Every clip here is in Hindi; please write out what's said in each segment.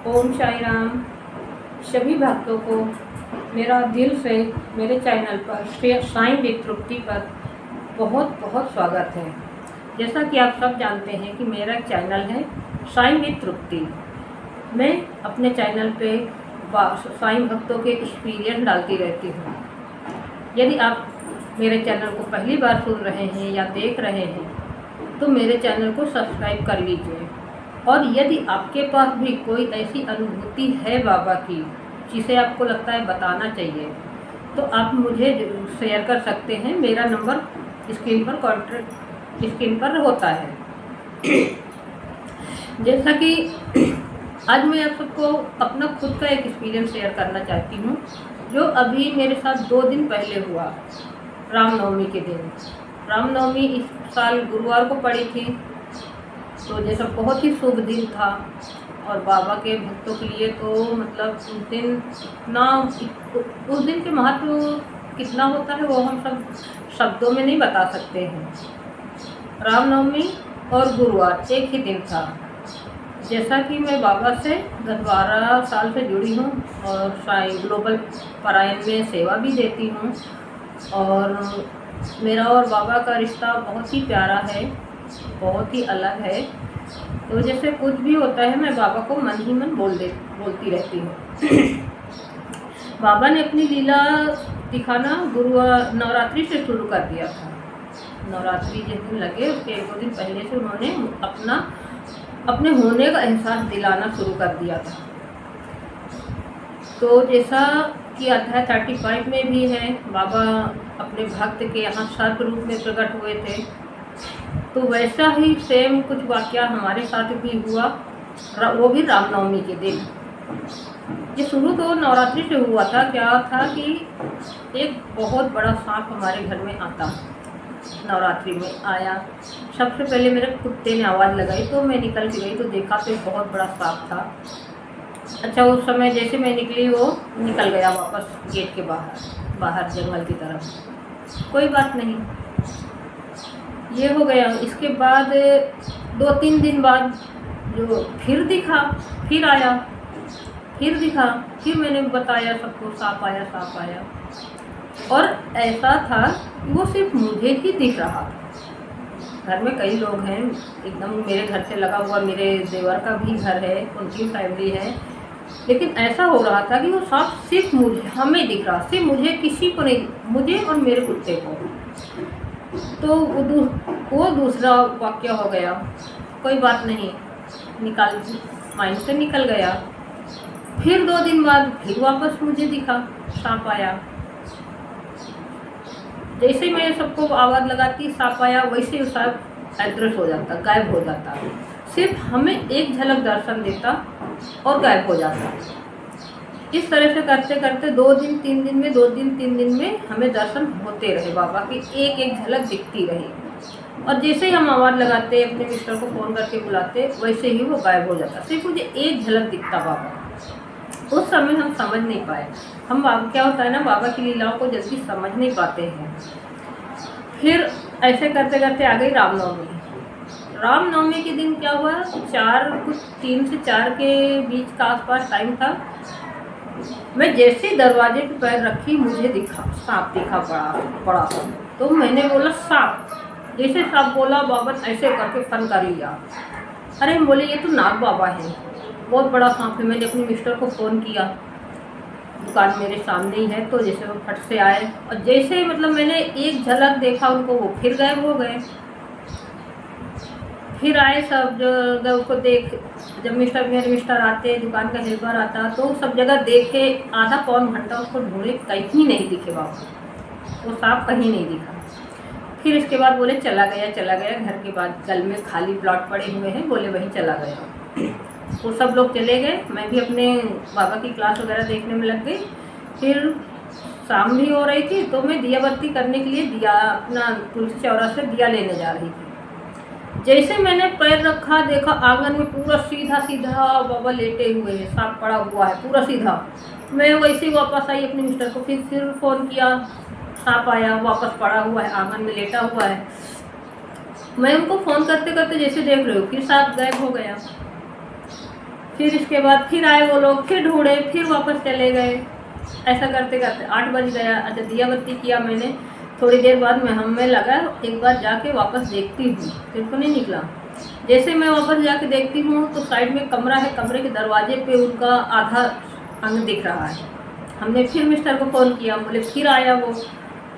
ओम साई राम। सभी भक्तों को मेरा दिल से मेरे चैनल पर साईं विद तृप्ति पर बहुत बहुत स्वागत है। जैसा कि आप सब जानते हैं कि मेरा एक चैनल है साईं विद तृप्ति। मैं अपने चैनल पे साईं भक्तों के एक्सपीरियंस डालती रहती हूँ। यदि आप मेरे चैनल को पहली बार सुन रहे हैं या देख रहे हैं तो मेरे चैनल को सब्सक्राइब कर लीजिए। और यदि आपके पास भी कोई ऐसी अनुभूति है बाबा की जिसे आपको लगता है बताना चाहिए तो आप मुझे शेयर कर सकते हैं। मेरा नंबर स्क्रीन पर होता है। जैसा कि आज मैं आप सबको अपना खुद का एक एक्सपीरियंस शेयर करना चाहती हूँ जो अभी मेरे साथ 2 दिन पहले हुआ। रामनवमी के दिन, रामनवमी इस साल गुरुवार को पड़ी थी, तो जैसा बहुत ही शुभ दिन था और बाबा के भक्तों के लिए तो मतलब उस दिन के महत्व कितना होता है वो हम सब शब्दों में नहीं बता सकते हैं। रामनवमी और गुरुवार एक ही दिन था। जैसा कि मैं बाबा से 10-12 साल से जुड़ी हूँ और साईं ग्लोबल परायण में सेवा भी देती हूँ और मेरा और बाबा का रिश्ता बहुत ही प्यारा है, बहुत ही अलग है। तो जैसे कुछ भी होता है मैं बाबा को मन ही मन बोलती रहती हूँ। बाबा ने अपनी लीला दिखाना नवरात्रि से शुरू कर दिया था। नवरात्रि जिस दिन लगे उसके 1-2 दिन पहले से उन्होंने अपने होने का एहसास दिलाना शुरू कर दिया था। तो जैसा कि अध्याय 35 में भी है, बाबा अपने भक्त के यहाँ सर्प रूप में प्रकट हुए थे, तो वैसा ही सेम कुछ वाक़या हमारे साथ भी हुआ, वो भी रामनवमी के दिन। ये शुरू तो नवरात्रि से हुआ था। क्या था कि एक बहुत बड़ा सांप हमारे घर में आता, नवरात्रि में आया। सबसे पहले मेरे कुत्ते ने आवाज़ लगाई तो मैं निकल के गई तो देखा तो एक बहुत बड़ा सांप था। अच्छा, उस समय जैसे मैं निकली वो निकल गया वापस गेट के बाहर जंगल की तरफ। कोई बात नहीं, ये हो गया। इसके बाद 2-3 दिन बाद जो फिर दिखा, फिर आया, फिर दिखा, फिर मैंने बताया सबको सांप आया। और ऐसा था कि वो सिर्फ मुझे ही दिख रहा था। घर में कई लोग हैं, एकदम मेरे घर से लगा हुआ मेरे देवर का भी घर है, उनकी फैमिली है, लेकिन ऐसा हो रहा था कि वो सांप सिर्फ हमें दिख रहा, सिर्फ मुझे, किसी को नहीं, मुझे और मेरे कुत्ते को। तो वो दूसरा वाक्य हो गया। कोई बात नहीं, माइंड से निकल गया। फिर 2 दिन बाद फिर वापस मुझे दिखा, सांप आया। जैसे मैं सबको आवाज़ लगाती सांप आया, वैसे ही सांप अदृश्य हो जाता, गायब हो जाता। सिर्फ हमें एक झलक दर्शन देता और गायब हो जाता। इस तरह से करते करते 2 दिन 3 दिन में, 2 दिन 3 दिन में हमें दर्शन होते रहे, बाबा की एक एक झलक दिखती रही। और जैसे ही हम आवाज़ लगाते, अपने मिस्टर को फ़ोन करके बुलाते, वैसे ही वो गायब हो जाता। सिर्फ मुझे एक झलक दिखता बाबा। उस समय हम समझ नहीं पाए। हम क्या होता है ना, बाबा की लीलाओं को जल्दी समझ नहीं पाते हैं। फिर ऐसे करते करते आ गई रामनवमी। रामनवमी के दिन क्या हुआ, 3 से 4 के बीच का आसपास टाइम था। मैं जैसे दरवाजे पे पैर रखी, मुझे दिखा सांप, दिखा बड़ा सा। तो मैंने बोला सांप। जैसे सांप बोला, बाबा ऐसे करके फन कर लिया। अरे बोले ये तो नाग बाबा है, बहुत बड़ा सांप है। मैंने अपने मिस्टर को फ़ोन किया, दुकान मेरे सामने ही है, तो जैसे वो फट से आए और जैसे मतलब मैंने एक झलक देखा उनको, वो फिर गायब हो गए। फिर आए सब जगह उसको देख, जब मेरे मिस्टर आते, दुकान का हेल्पर आता, तो सब जगह देखे, आधा पौन घंटा उसको ढूंढे, कहीं नहीं दिखे बाबा, वो सांप कहीं नहीं दिखा। फिर इसके बाद बोले चला गया। घर के बाद गल में खाली प्लॉट पड़े हुए हैं, बोले वहीं चला गया। वो सब लोग चले गए, मैं भी अपने बाबा की क्लास वगैरह देखने में लग गई। फिर शाम भी हो रही थी तो मैं दिया बत्ती करने के लिए अपना तुलसी चौरा से दिया लेने जा रही थी। जैसे मैंने पैर रखा, देखा आंगन में पूरा सीधा बाबा लेटे हुए हैं, सांप पड़ा हुआ है पूरा सीधा। मैं वैसे ही वापस आई अपने मिस्टर को, फिर फ़ोन किया, सांप आया, वापस पड़ा हुआ है, आंगन में लेटा हुआ है। मैं उनको फ़ोन करते करते जैसे देख रही हूँ, फिर सांप गायब हो गया। फिर इसके बाद फिर आए वो लोग, फिर ढूंढे, फिर वापस चले गए। ऐसा करते करते 8 बज गया। अच्छा, दिया बत्ती किया मैंने। थोड़ी देर बाद में हमें लगा एक बार जाके वापस देखती हूँ, फिर तो नहीं निकला। जैसे मैं वापस जाके देखती हूँ तो साइड में कमरा है, कमरे के दरवाजे पे उनका आधा अंग दिख रहा है। हमने फिर मिस्टर को फ़ोन किया, बोले फिर आया वो,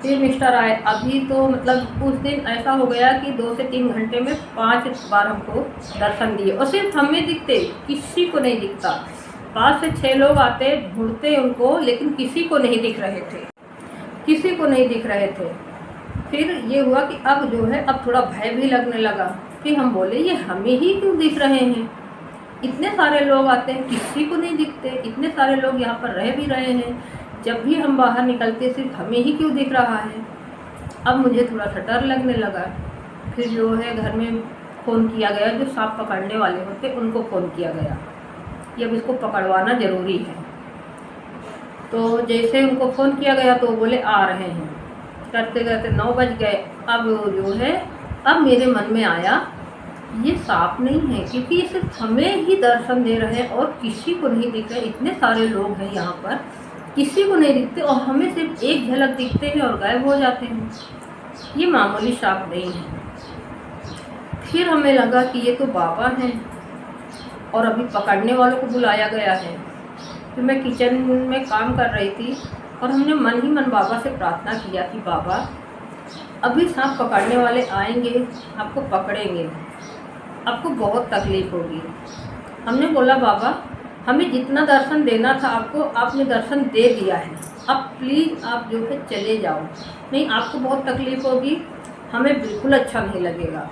फिर मिस्टर आए। अभी तो मतलब उस दिन ऐसा हो गया कि 2 से 3 घंटे में 5 बार हमको दर्शन दिए, और सिर्फ हमें दिखते, किसी को नहीं दिखता। 5 से 6 लोग आते, ढूंढते उनको, लेकिन किसी को नहीं दिख रहे थे, किसी को नहीं दिख रहे थे। फिर ये हुआ कि अब जो है, अब थोड़ा भय भी लगने लगा कि हम बोले ये हमें ही क्यों दिख रहे हैं, इतने सारे लोग आते हैं किसी को नहीं दिखते, इतने सारे लोग यहाँ पर रह भी रहे हैं, जब भी हम बाहर निकलते सिर्फ हमें ही क्यों दिख रहा है। अब मुझे थोड़ा सा डर लगने लगा। फिर जो है घर में फ़ोन किया गया, जो सांप पकड़ने वाले होते उनको फ़ोन किया गया कि अब इसको पकड़वाना ज़रूरी है। तो जैसे उनको फ़ोन किया गया तो बोले आ रहे हैं। करते करते 9 बज गए। अब जो है, अब मेरे मन में आया ये सांप नहीं है, क्योंकि ये सिर्फ हमें ही दर्शन दे रहे हैं और किसी को नहीं दिख रहे। इतने सारे लोग हैं यहाँ पर, किसी को नहीं दिखते, और हमें सिर्फ एक झलक दिखते हैं और गायब हो जाते हैं। ये मामूली सांप नहीं है। फिर हमें लगा कि ये तो बाबा हैं और अभी पकड़ने वालों को बुलाया गया है। फिर मैं किचन में काम कर रही थी और हमने मन ही मन बाबा से प्रार्थना किया कि बाबा अभी सांप पकड़ने वाले आएंगे, आपको पकड़ेंगे, आपको बहुत तकलीफ होगी। हमने बोला बाबा हमें जितना दर्शन देना था आपको, आपने दर्शन दे दिया है, अब प्लीज़ आप जो है चले जाओ, नहीं आपको बहुत तकलीफ होगी, हमें बिल्कुल अच्छा नहीं लगेगा।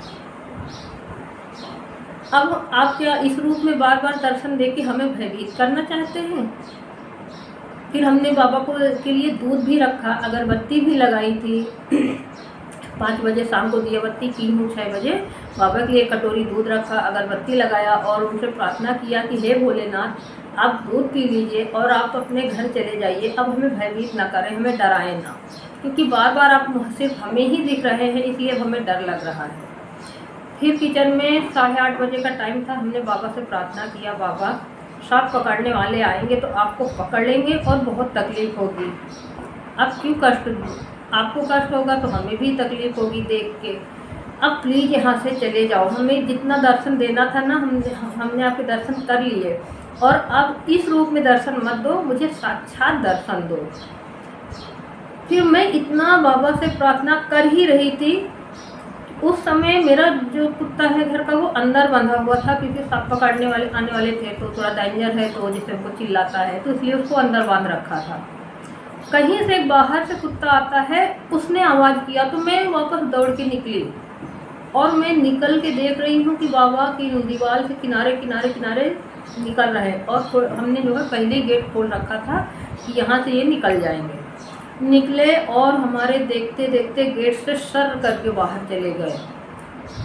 अब आप क्या इस रूप में बार बार दर्शन दे के हमें भयभीत करना चाहते हैं। फिर हमने बाबा को के लिए दूध भी रखा, अगरबत्ती भी लगाई थी। 5 बजे शाम को दिया बत्ती की हूँ, 6 बजे बाबा के लिए कटोरी दूध रखा, अगरबत्ती लगाया और उनसे प्रार्थना किया कि हे भोलेनाथ आप दूध पी लीजिए और आप अपने घर चले जाइए, अब हमें भयभीत ना करें, हमें डराएं ना, क्योंकि बार बार आप सिर्फ हमें ही दिख रहे हैं, इसलिए हमें डर लग रहा है। फिर किचन में 8:30 बजे का टाइम था, हमने बाबा से प्रार्थना किया बाबा सांप पकड़ने वाले आएंगे तो आपको पकड़ लेंगे और बहुत तकलीफ होगी, अब क्यों कष्ट, आपको कष्ट होगा तो हमें भी तकलीफ होगी देख के, अब प्लीज़ यहाँ से चले जाओ, हमें जितना दर्शन देना था ना हमने आपके दर्शन कर लिए, और अब इस रूप में दर्शन मत दो, मुझे साक्षात दर्शन दो। फिर मैं इतना बाबा से प्रार्थना कर ही रही थी, उस समय मेरा जो कुत्ता है घर का वो अंदर बंधा हुआ था, क्योंकि सांप पकड़ने वाले आने वाले थे तो थोड़ा डेंजर है, तो जैसे वो चिल्लाता है तो इसलिए उसको अंदर बांध रखा था। कहीं से बाहर से कुत्ता आता है, उसने आवाज़ किया तो मैं वापस दौड़ के निकली, और मैं निकल के देख रही हूँ कि बाबा की दीवार से किनारे किनारे किनारे निकल रहे हैं, और हमने जो है पहले गेट खोल रखा था कि यहाँ से ये निकल जाएंगे। निकले और हमारे देखते देखते गेट से सर करके बाहर चले गए।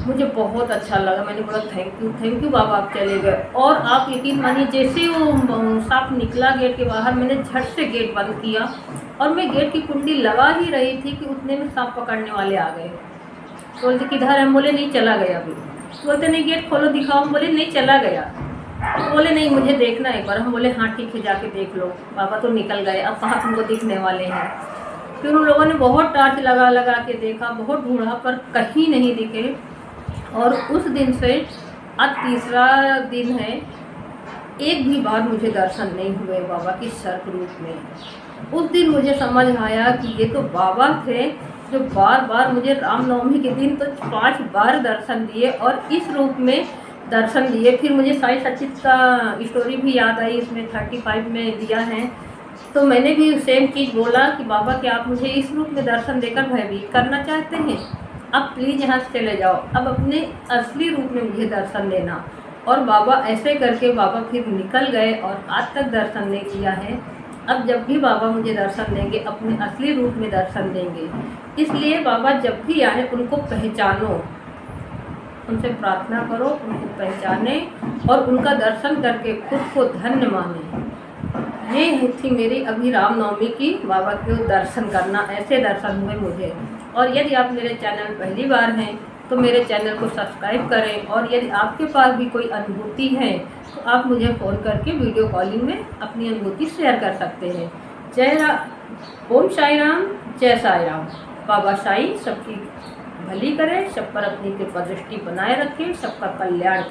मुझे बहुत अच्छा लगा, मैंने बोला थैंक यू बाबा, आप चले गए। और आप यकीन मानिए जैसे वो सांप निकला गेट के बाहर, मैंने झट से गेट बंद किया और मैं गेट की कुंडी लगा ही रही थी कि उतने में सांप पकड़ने वाले आ गए। बोलते किधर है, हम बोले नहीं चला गया अभी। बोलते नहीं गेट खोलो दिखाओ, हम बोले नहीं चला गया। बोले नहीं मुझे देखना एक बार, हम बोले हाँ ठीक है जाके देख लो, बाबा तो निकल गए, अब कहाँ तुमको दिखने वाले हैं। फिर उन लोगों ने बहुत टार्च लगा लगा के देखा, बहुत ढूंढा पर कहीं नहीं दिखे, और उस दिन से आज तीसरा दिन है, एक भी बार मुझे दर्शन नहीं हुए बाबा की सर्प रूप में। उस दिन मुझे समझ आया कि ये तो बाबा थे जो बार बार मुझे रामनवमी के दिन तो 5 बार दर्शन दिए और इस रूप में दर्शन दिए। फिर मुझे साईं सचित का स्टोरी भी याद आई, इसमें 35 में दिया है, तो मैंने भी सेम चीज़ बोला कि बाबा क्या आप मुझे इस रूप में दर्शन देकर भयभीत करना चाहते हैं, अब प्लीज़ यहाँ से चले जाओ, अब अपने असली रूप में मुझे दर्शन देना। और बाबा ऐसे करके बाबा फिर निकल गए और आज तक दर्शन नहीं किया है। अब जब भी बाबा मुझे दर्शन देंगे अपने असली रूप में दर्शन देंगे, इसलिए बाबा जब भी आए उनको पहचानो, उनसे प्रार्थना करो, उनको पहचाने और उनका दर्शन करके खुद को धन्य माने। ये थी मेरी अभी रामनवमी की बाबा के दर्शन करना, ऐसे दर्शन हुए मुझे। और यदि आप मेरे चैनल पहली बार हैं तो मेरे चैनल को सब्सक्राइब करें। और यदि आपके पास भी कोई अनुभूति है तो आप मुझे फ़ोन करके वीडियो कॉलिंग में अपनी अनुभूति शेयर कर सकते हैं। ओम साई राम, जय साई राम। बाबा साई सबकी भली करे, सब पर अपनी कृपा दृष्टि बनाए रखें, सबका कल्याण करें।